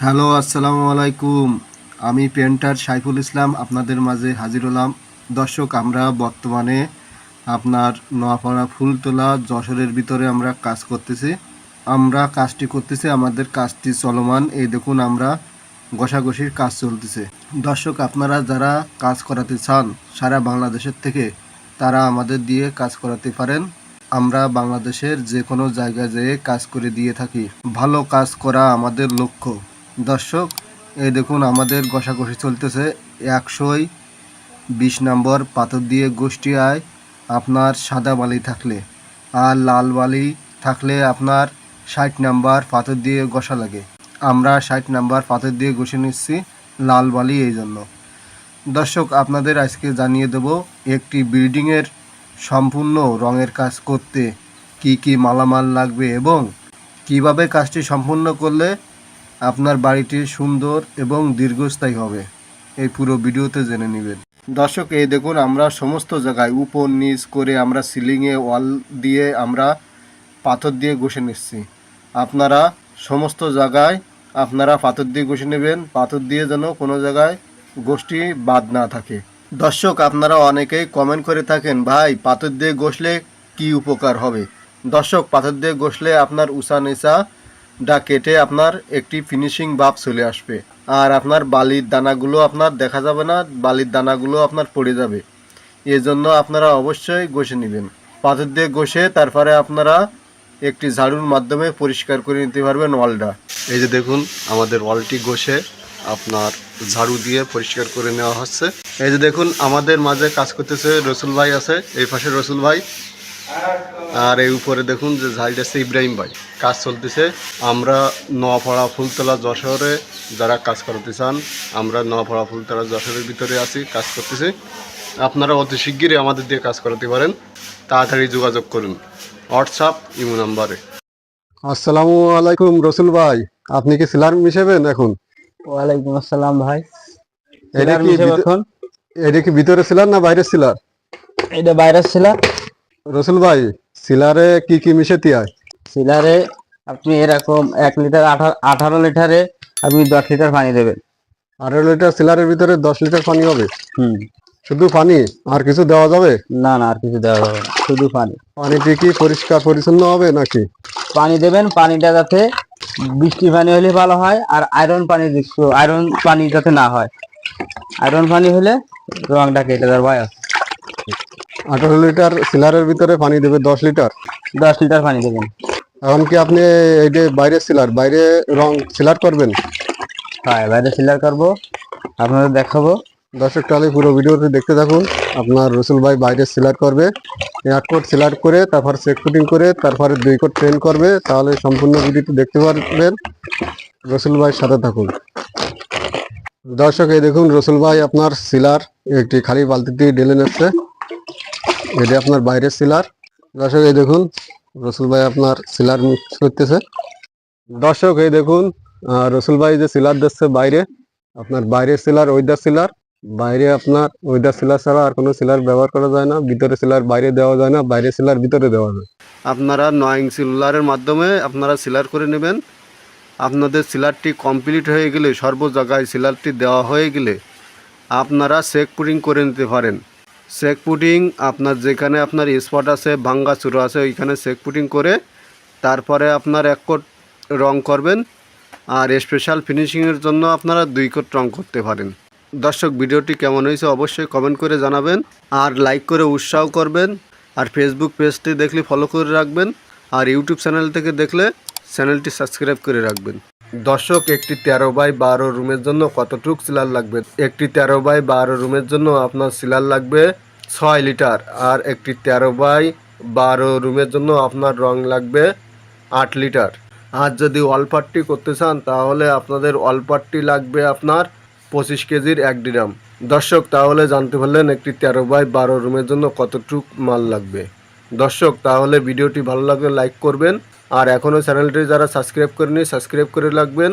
Hello, আসসালামু আলাইকুম। আমি পেন্টার সাইফুল ইসলাম আপনাদের মাঝে হাজির হলাম। দর্শক, আমরা বর্তমানে আপনার নোয়াপাড়া ফুলতলা যশোরের ভিতরে আমরা কাজ করতেছি। আমাদের কাজটি চলমান। এই দেখুন, আমরা ঘষাঘষির কাজ চলতেছে। দর্শক, আপনারা যারা কাজ করাতে চান সারা বাংলাদেশের থেকে, তারা আমাদের দিয়ে কাজ করাতে পারেন। আমরা বাংলাদেশের যে কোনো জায়গায় যেয়ে কাজ করে দিয়ে থাকি। ভালো কাজ করা আমাদের লক্ষ্য। দর্শক, এই দেখুন, আমাদের ঘষাঘষি চলতেছে। 120 নম্বর পাথর দিয়ে গোষ্ঠীয়ায় আপনার সাদা বালি থাকলে, আর লাল বালি থাকলে আপনার 60 নাম্বার পাথর দিয়ে ঘষা লাগে। আমরা 60 নাম্বার পাথর দিয়ে ঘষে নিচ্ছি, লাল বালি এই জন্য। দর্শক, আপনাদের আজকে জানিয়ে দেব একটি বিল্ডিংয়ের সম্পূর্ণ রঙের কাজ করতে কি কি মালামাল লাগবে এবং কিভাবে কাজটি সম্পূর্ণ করলে আপনার বাড়িটি সুন্দর এবং দীর্ঘস্থায়ী হবে। এই পুরো ভিডিওতে জেনে নেবেন। দর্শক, এই দেখুন, আমরা সমস্ত জায়গায় উপর নিচ করে আমরা সিলিংয়ে ওয়াল দিয়ে আমরা পাথর দিয়ে ঘষে নিচ্ছি। আপনারা সমস্ত জায়গায় আপনারা পাথর দিয়ে ঘষে নেবেন, পাথর দিয়ে যেন কোনো জায়গায় গোষ্ঠী বাদ না থাকে। দর্শক, আপনারা অনেকেই কমেন্ট করে থাকেন, ভাই পাথর দিয়ে ঘষলে কি উপকার হবে। দর্শক, পাথর দিয়ে ঘষলে আপনার উঁচা নিচা ডা কেটে আপনার একটি ফিনিশিং ভাব চলে আসবে, আর আপনার বালির দানাগুলো আপনার দেখা যাবে না, বালির দানাগুলো আপনার পড়ে যাবে। এজন্য আপনারা অবশ্যই ঘষে নেবেন। পাথর দিয়ে ঘষে তারপরে আপনারা একটি ঝাড়ুর মাধ্যমে পরিষ্কার করে নিতে পারবেন ওয়ালটা। এই যে দেখুন, আমাদের ওয়ালটি ঘষে আপনার ঝাড়ু দিয়ে পরিষ্কার করে নেওয়া হচ্ছে। এই যে দেখুন, আমাদের মাঝে কাজ করতেছে রসুল ভাই আছে, এই পাশে রসুল ভাই, আর এই উপরে দেখুন যে ঝাড়ি আছে ইব্রাহিম ভাই। কাজ চলতেছে। আমরা নোয়াপাড়া ফুলতলা যশোরে যারা কাজ করতে চান, আমরা নোয়াপাড়া ফুলতলা যশোরের ভিতরে আছি, কাজ করতেছি। আপনারা অতি শিগগিরই আমাদের দিয়ে কাজ করাতে পারেন। তাড়াতাড়ি যোগাযোগ করুন হোয়াটসঅ্যাপ ইমো নাম্বারে। আসসালামু আলাইকুম রসুল ভাই, আপনি কি সিলার মিশাবেন এখন? ওয়ালাইকুম আসসালাম ভাই। এটা কি এখন এটা কি ভিতরে সিলার না বাইরের সিলার? এটা ভাইরাস সিলার। রসুল ভাই, সিলারে কি কি মিশাতে হয়? সিলারে আপনি এরকম 1 লিটার 18 লিটারে আপনি 10 লিটার পানি দেবেন। 18 লিটার সিলারের ভিতরে 10 লিটার পানি হবে? হুম। শুধু পানি, আর কিছু দেওয়া যাবে? না না, আর কিছু দেওয়া যাবে না, শুধু পানি। পানিটি কি পরিষ্কার পরিচ্ছন্ন হবে নাকি? পানি দেবেন, পানিটা যাতে বৃষ্টি পানি হলে ভালো হয়, আর আয়রন পানি যাতে না হয়। আয়রন পানি হলে রংটা কেটে যাওয়ার ভয় আছে। 18 লিটার সিলারের ভিতরে পানি দেবে 10 লিটার? 10 লিটার পানি দেবেন। এখন কি আপনি এই যে বাইরে সিলার, বাইরে রং সিলার করবেন? হ্যাঁ, বাইরে সিলার করবো, আপনাদের দেখাবো। দর্শক, তাহলে পুরো ভিডিওটি দেখতে থাকুন। আপনার রসুল ভাই বাইরে সিলার করবে, 1 কোট সিলার করে, তারপর চেক ফুটিং করে, তারপরে 2 কোট ট্রেন করবে। তাহলে সম্পূর্ণ ভিডিওটি দেখতে পারবেন। রসুল ভাইয়ের সাথে থাকুন। দর্শক, এই দেখুন, রসুল ভাই আপনার সিলার একটি খালি বালতিতে ঢেলে নিচ্ছে। এটা আপনার বাইরের সিলার। দর্শক, এই দেখুন, রসুল ভাই আপনার সিলার মিক্স করতেছে। দর্শক, এই দেখুন, রসুল ভাই যে সিলার দিচ্ছে বাইরে, আপনার বাইরের সিলার ওইদার সিলার। বাইরে আপনার ওইদার সিলার ছাড়া আর কোনো সিলার ব্যবহার করা যায় না। ভিতরে সিলার বাইরে দেওয়া যায় না, বাইরে সিলার ভিতরে দেওয়া যায়। আপনারা 9 ইঞ্চি রুলারের মাধ্যমে আপনারা সিলার করে নেবেন। আপনাদের সিলারটি কমপ্লিট হয়ে গেলে, সর্ব জায়গায় সিলারটি দেওয়া হয়ে গেলে আপনারা চেক পুটিং করে নিতে পারেন। চেক পুটিং আপনার যেখানে আপনার স্পট আছে, ভাঙ্গা চূড়া আছে, ওইখানে চেক পুটিং করে তারপরে আপনার 1 কোট রং করবেন। আর স্পেশাল ফিনিশিংয়ের জন্য আপনারা 2 কোট রং করতে পারেন। দর্শক, ভিডিওটি কেমন হয়েছে অবশ্যই কমেন্ট করে জানাবেন, আর লাইক করে উৎসাহ করবেন। আর ফেসবুক পেজটি দেখলে ফলো করে রাখবেন, আর ইউটিউব চ্যানেল থেকে দেখলে চ্যানেলটি সাবস্ক্রাইব করে রাখবেন। দর্শক, একটি 13x12 রুমের জন্য কতটুক সিলার লাগবে? একটি 13x12 রুমের জন্য আপনার সিলার লাগবে 6 লিটার, আর একটি 13x12 রুমের জন্য আপনার রং লাগবে 8 লিটার। আর যদি ওয়ালপাট্টি করতে চান তাহলে আপনাদের ওয়ালপাট্টি লাগবে আপনার 25 কেজির 1 ড্রাম। দর্শক, তাহলে জানতে পারলেন একটি 13x12 রুমের জন্য কতটুক মাল লাগবে। দর্শক, তাহলে ভিডিওটি ভালো লাগলে লাইক করবেন, আর এখনও চ্যানেলটি যারা সাবস্ক্রাইব করেনি সাবস্ক্রাইব করে রাখবেন।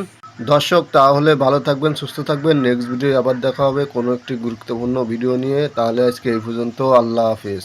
দর্শক, তাহলে ভালো থাকবেন, সুস্থ থাকবেন। নেক্সট ভিডিও আবার দেখা হবে কোনো একটি গুরুত্বপূর্ণ ভিডিও নিয়ে। তাহলে আজকে এই পর্যন্ত। আল্লাহ হাফেজ।